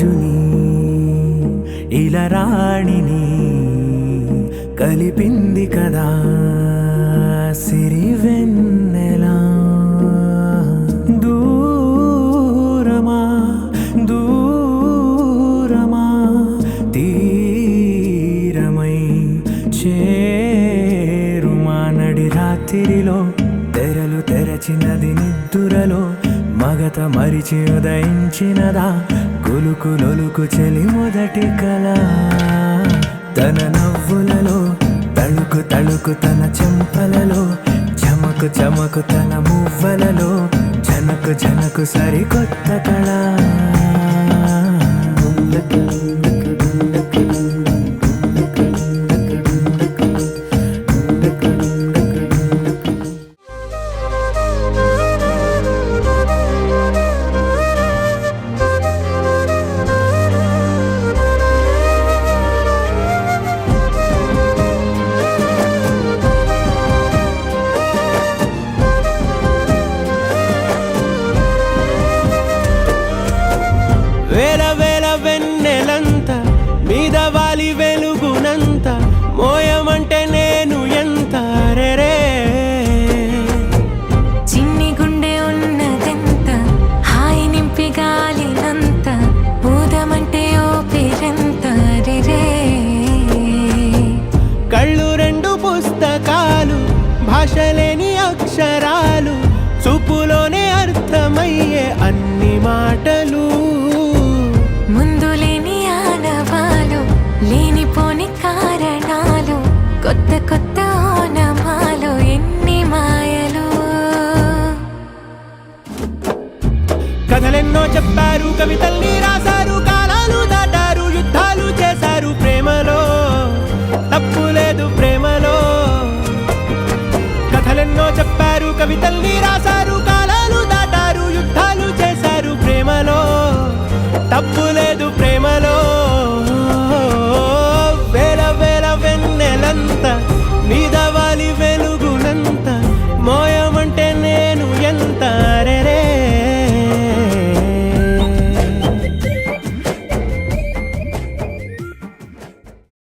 రాజుని ఇలా రాణిని కలిపింది కదా సిరివెన్నెలా. దూరమా దూరమా తీరమై చేరుమా నడి రాత్రిలో తెరలు తెరచినది నిద్దురలో మగత మరిచి ఉదయించినదా కులుకులొలుకు చెలి మొదటి కళ. తన నవ్వులలో తళుకు తళుకు తన చెంపలలో చమకు చమకు తన మువ్వలలో జనకు జనకు సరికొత్త కళ. వేల వేల వెన్నెలంత మీద వాలి వెలుగునంత మోయమంటే నేను ఎంత రే. చిన్ని గుండె ఉన్నదెంత హాయి నింపి గాలినంత ఊదమంటే ఓ పేరెంత రే. కళ్ళు రెండు పుస్తకాలు భాషలేని అక్షరాలు చూపులోనే అర్థమయ్యే అన్ని మాటలు. ముందు లేని ఆనవాలు లేనిపోని కారణాలు కొత్త కొత్త ఓనమాలు ఎన్ని మాయలు. కథలెన్నో చెప్పారు కవితల్ని రాశారు కాలాలు దాటారు యుద్ధాలు